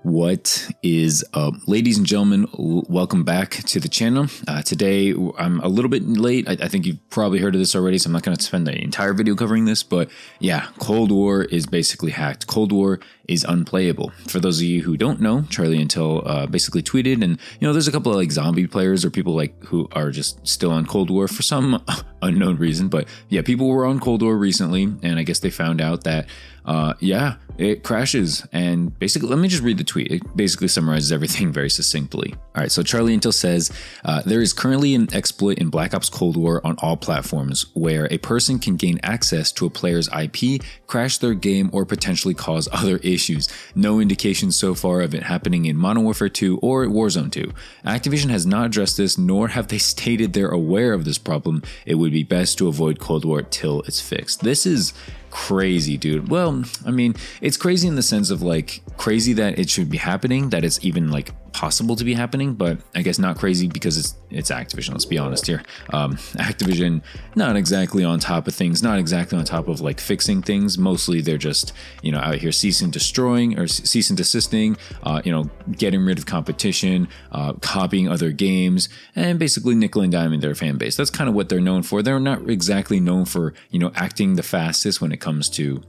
What is up, ladies and gentlemen? Welcome back to the channel. Today I'm a little bit late. I think you've probably heard of this already, so I'm not going to spend the entire video covering this, but yeah, Cold War is basically hacked. Cold War is unplayable. For those of you who don't know, Charlie Intel basically tweeted, and there's a couple of like zombie players or people like who are just still on Cold War for some unknown reason, but yeah, people were on Cold War recently, and I guess they found out that yeah, it crashes. And basically, let me just read the tweet. It basically summarizes everything very succinctly. All right, so Charlie Intel says, there is currently an exploit in Black Ops Cold War on all platforms where a person can gain access to a player's IP, crash their game, or potentially cause other issues. No indication so far of it happening in Modern Warfare 2 or Warzone 2. Activision has not addressed this, nor have they stated they're aware of this problem. It would be best to avoid Cold War till it's fixed. This is crazy, dude. Well, I mean, it's crazy in the sense of like crazy that it should be happening, that it's even like possible to be happening, but I guess not crazy because it's Activision. Let's be honest here. Activision, not exactly on top of things, not exactly on top of like fixing things. Mostly they're just, out here cease and desisting, getting rid of competition, copying other games, and basically nickel and diming their fan base. That's kind of what they're known for. They're not exactly known for, acting the fastest when it comes to,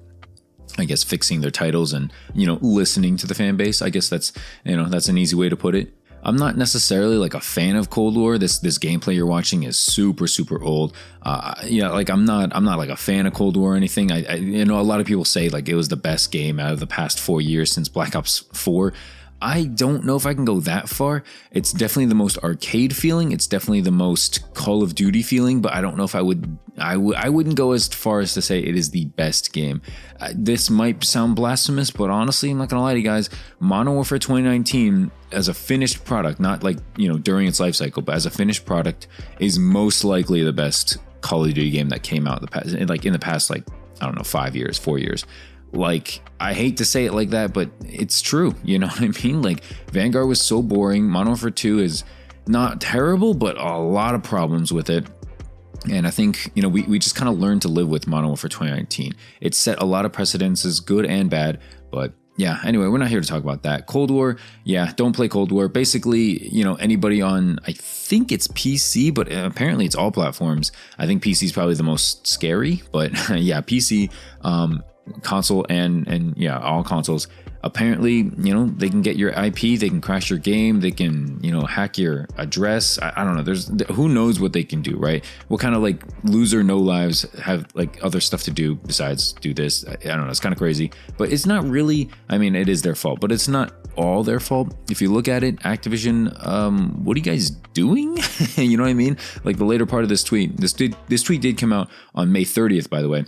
I guess, fixing their titles and, listening to the fan base. I guess that's an easy way to put it. I'm not necessarily like a fan of Cold War. This gameplay you're watching is super old. Like I'm not like a fan of Cold War or anything. I a lot of people say like it was the best game out of the past 4 years since Black Ops 4. I don't know if I can go that far. It's definitely the most arcade feeling. It's definitely the most Call of Duty feeling, but I don't know if I wouldn't go as far as to say it is the best game. This might sound blasphemous, but honestly, I'm not gonna lie to you guys. Modern Warfare 2019 as a finished product, not like, during its life cycle, but as a finished product is most likely the best Call of Duty game that came out in the past, I don't know, 4 years. Like, I hate to say it like that, but it's true. You know what I mean? Like, Vanguard was so boring. Modern Warfare 2 is not terrible, but a lot of problems with it. And I think, we just kind of learned to live with Modern Warfare 2019. It set a lot of precedences, good and bad. But yeah, anyway, we're not here to talk about that. Cold War, yeah, don't play Cold War. Basically, anybody on, I think it's PC, but apparently it's all platforms. I think PC is probably the most scary, but yeah, PC, console and yeah, all consoles. Apparently, they can get your IP, they can crash your game, they can, hack your address. I don't know. Who knows what they can do, right? What kind of like loser no lives have like other stuff to do besides do this? I don't know. It's kind of crazy, but it's not really. I mean, it is their fault, but it's not all their fault. If you look at it, Activision, what are you guys doing? You know what I mean? Like the later part of this tweet. This tweet did come out on May 30th, by the way.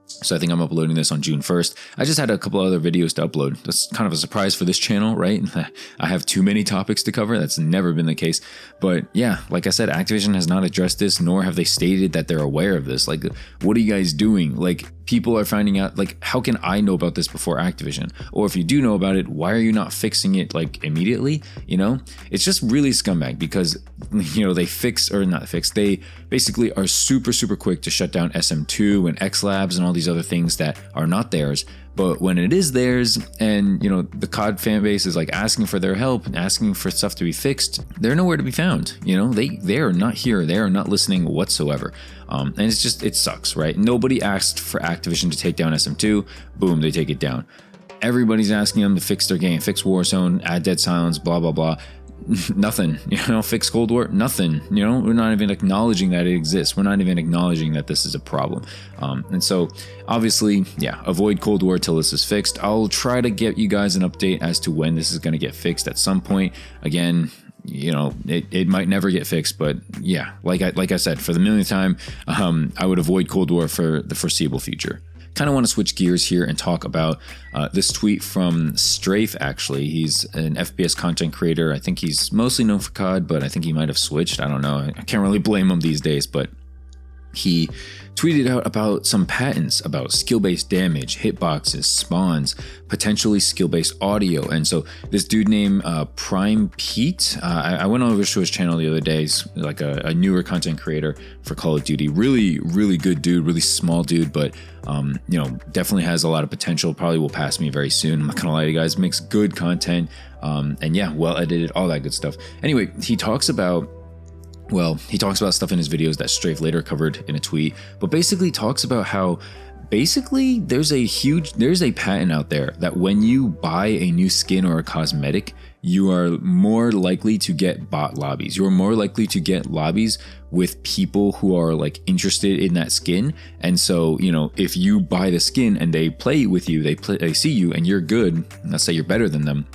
So I think I'm uploading this on June 1st. I just had a couple other videos to upload. That's kind of a surprise for this channel, right? I have too many topics to cover. That's never been the case. But yeah, like I said, Activision has not addressed this, nor have they stated that they're aware of this. Like, what are you guys doing? Like, people are finding out, like, how can I know about this before Activision? Or if you do know about it, why are you not fixing it like immediately? It's just really scumbag because, they basically are super quick to shut down SM2 and xlabs and all these other things that are not theirs. But when it is theirs and, the COD fan base is like asking for their help and asking for stuff to be fixed, they're nowhere to be found. They are not here. They are not listening whatsoever. And it sucks, right? Nobody asked for Activision to take down SM2. Boom, they take it down. Everybody's asking them to fix their game, fix Warzone, add Dead Silence, blah, blah, blah. Nothing, fix Cold War, nothing, we're not even acknowledging that it exists. We're not even acknowledging that this is a problem. And so obviously, yeah, avoid Cold War till this is fixed. I'll try to get you guys an update as to when this is going to get fixed at some point. Again, it might never get fixed, but yeah, like I said, for the millionth time, I would avoid Cold War for the foreseeable future. Kind of want to switch gears here and talk about this tweet from Strafe, actually. He's an FPS content creator. I think he's mostly known for COD, but I think he might have switched. I don't know. I can't really blame him these days, but he tweeted out about some patents about skill-based damage, hitboxes, spawns, potentially skill-based audio. And so this dude named Prime Pete, I went over to his channel the other day. He's like a newer content creator for Call of Duty. Really, really good dude, really small dude, but you know, definitely has a lot of potential. Probably will pass me very soon. I'm not gonna lie to you guys, makes good content. And yeah, well edited, all that good stuff. Anyway, he talks about stuff in his videos that Strafe later covered in a tweet, but basically talks about how basically there's a patent out there that when you buy a new skin or a cosmetic, you are more likely to get bot lobbies. You're more likely to get lobbies with people who are like interested in that skin. And so, you know, if you buy the skin and they play with you, they see you and you're good, let's say you're better than them,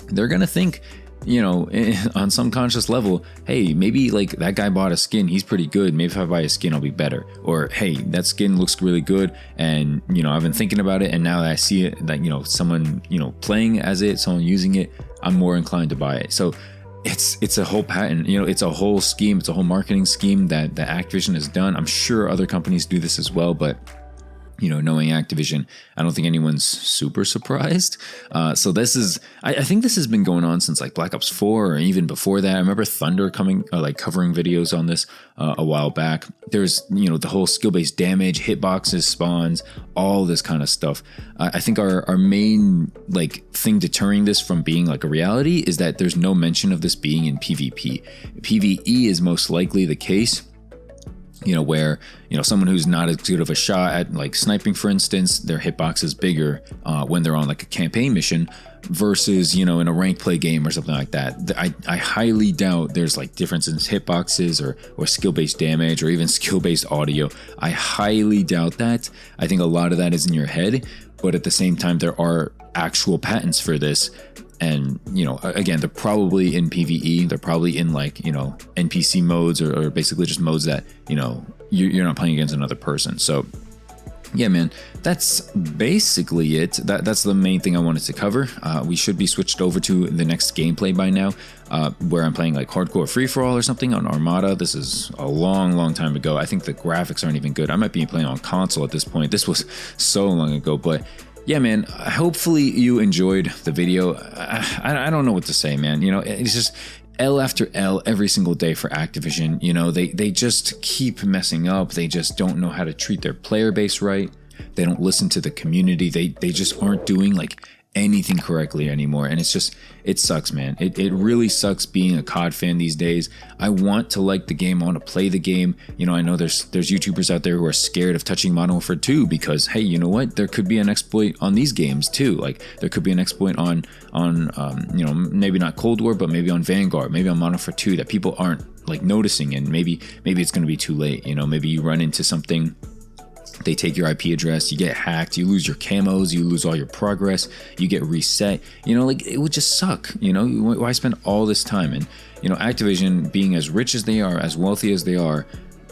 they're gonna think, you know, on some conscious level, hey, maybe like that guy bought a skin, he's pretty good, maybe if I buy a skin I'll be better. Or hey, that skin looks really good, and you know, I've been thinking about it, and now that I see it, that, you know, someone, you know, playing as it, someone using it, I'm more inclined to buy it. So it's a whole patent, you know, it's a whole scheme, it's a whole marketing scheme that Activision has done. I'm sure other companies do this as well, but you know, knowing Activision, I don't think anyone's super surprised. So this is, I think this has been going on since like Black Ops 4 or even before that. I remember Thunder coming, like covering videos on this a while back. There's, you know, the whole skill-based damage, hitboxes, spawns, all this kind of stuff. I think our main like thing deterring this from being like a reality is that there's no mention of this being in PvP. PvE is most likely the case, you know, where, you know, someone who's not as good of a shot at like sniping, for instance, their hitbox is bigger when they're on like a campaign mission versus, you know, in a rank play game or something like that. I highly doubt there's like differences in hitboxes or skill-based damage or even skill-based audio. I highly doubt that. I think a lot of that is in your head, but at the same time, there are actual patents for this. And, you know, again, they're probably in PvE. They're probably in like, you know, NPC modes or basically just modes that, you know, you're not playing against another person. So yeah, man, that's basically it. That's the main thing I wanted to cover. We should be switched over to the next gameplay by now, where I'm playing like hardcore free-for-all or something on Armada. This is a long time ago. I think the graphics aren't even good. I might be playing on console at this point. This was so long ago, but yeah, man, hopefully you enjoyed the video. I don't know what to say, man. You know, it's just L after L every single day for Activision. You know, they just keep messing up. They just don't know how to treat their player base right. They don't listen to the community. They just aren't doing like anything correctly anymore. And it's just, it sucks, man. It really sucks being a COD fan these days. I want to like the game. I want to play the game. You know, I know there's YouTubers out there who are scared of touching Modern Warfare 2 because, hey, you know what? There could be an exploit on these games too. Like there could be an exploit on you know, maybe not Cold War, but maybe on Vanguard, maybe on Modern Warfare 2 that people aren't like noticing. And maybe it's going to be too late. You know, maybe you run into something, they take your IP address, you get hacked, you lose your camos, you lose all your progress, you get reset. You know, like it would just suck. You know, why spend all this time? And, you know, Activision being as rich as they are, as wealthy as they are,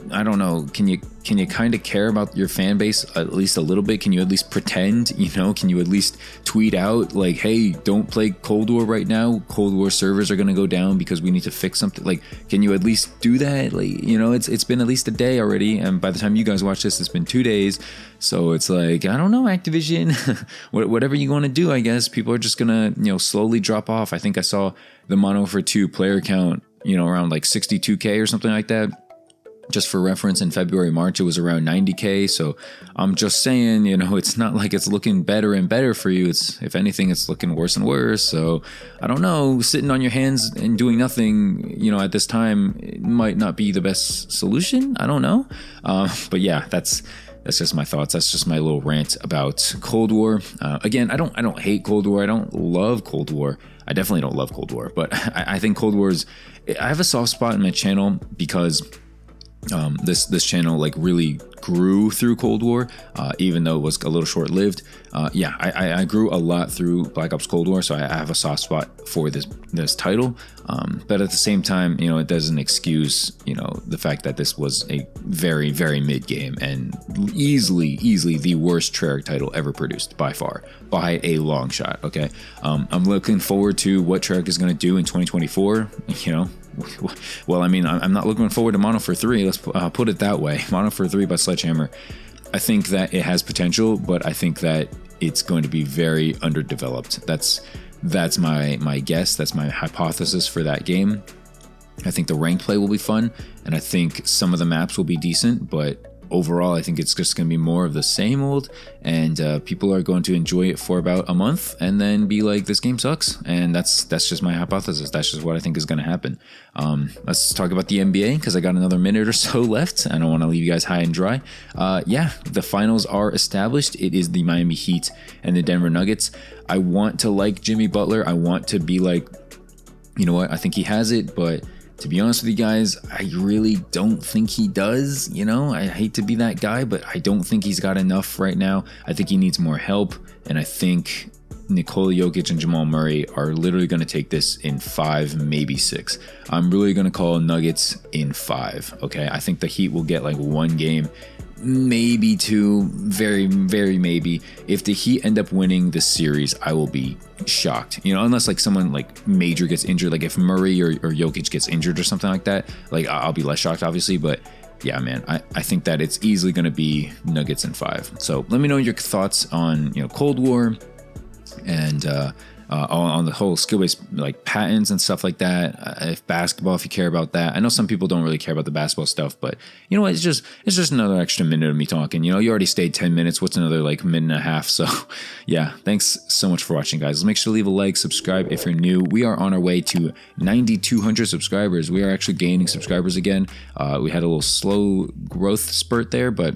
I don't know, can you kind of care about your fan base at least a little bit? Can you at least pretend, you know, can you at least tweet out like, hey, don't play Cold War right now. Cold War servers are going to go down because we need to fix something. Like, can you at least do that? Like, you know, it's been at least a day already. And by the time you guys watch this, it's been 2 days. So it's like, I don't know, Activision, whatever you want to do, I guess people are just going to, you know, slowly drop off. I think I saw the Modern Warfare 2 player count, you know, around like 62K or something like that. Just for reference, in February, March, it was around 90K. So I'm just saying, you know, it's not like it's looking better and better for you. It's, if anything, it's looking worse and worse. So I don't know, sitting on your hands and doing nothing, you know, at this time, it might not be the best solution. I don't know. But yeah, that's just my thoughts. That's just my little rant about Cold War. Again, I don't hate Cold War. I don't love Cold War. I definitely don't love Cold War, but I think Cold War I have a soft spot in my channel because this channel like really grew through Cold War, even though it was a little short-lived. Yeah, I grew a lot through Black Ops Cold War, so I have a soft spot for this title. But at the same time, you know, it doesn't excuse, you know, the fact that this was a very, very mid game and easily the worst Treyarch title ever produced by far, by a long shot. Okay, I'm looking forward to what Treyarch is going to do in 2024. You know, well, I mean, I'm not looking forward to Modern Warfare 3. Let's put it that way. Modern Warfare 3 by Sledgehammer. I think that it has potential, but I think that it's going to be very underdeveloped. That's my guess. That's my hypothesis for that game. I think the ranked play will be fun, and I think some of the maps will be decent, but overall, I think it's just going to be more of the same old, and people are going to enjoy it for about a month and then be like, this game sucks. And that's just my hypothesis. That's just what I think is going to happen. Let's talk about the NBA, because I got another minute or so left. I don't want to leave you guys high and dry. Yeah, the finals are established. It is the Miami Heat and the Denver Nuggets. I want to like Jimmy Butler. I want to be like, you know what, I think he has it, but to be honest with you guys, I really don't think he does. You know, I hate to be that guy, but I don't think he's got enough right now. I think he needs more help, and I think Nikola Jokic and Jamal Murray are literally going to take this in 5, maybe 6. I'm really going to call Nuggets in 5, okay? I think the Heat will get like 1 game, maybe 2, very, very maybe. If the Heat end up winning this series, I will be shocked, you know, unless like someone like major gets injured, like if Murray or Jokic gets injured or something like that, like I'll be less shocked, obviously. But yeah, man, I think that it's easily going to be Nuggets in 5. So let me know your thoughts on, you know, Cold War and on the whole skill-based like patents and stuff like that. If basketball, if you care about that. I know some people don't really care about the basketball stuff, but you know what? It's just another extra minute of me talking. You know, you already stayed 10 minutes. What's another like minute and a half? So yeah, thanks so much for watching, guys. Make sure to leave a like, subscribe if you're new. We are on our way to 9,200 subscribers. We are actually gaining subscribers again. We had a little slow growth spurt there, but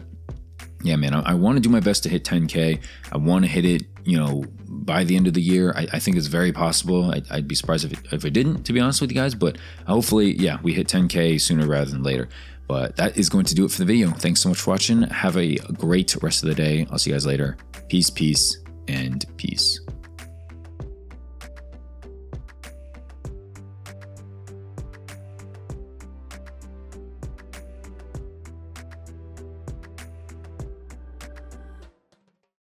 yeah, man, I want to do my best to hit 10K. I want to hit it, you know, by the end of the year. I think it's very possible. I'd be surprised if it didn't, to be honest with you guys. But hopefully, yeah, we hit 10K sooner rather than later. But that is going to do it for the video. Thanks so much for watching. Have a great rest of the day. I'll see you guys later. Peace, and peace.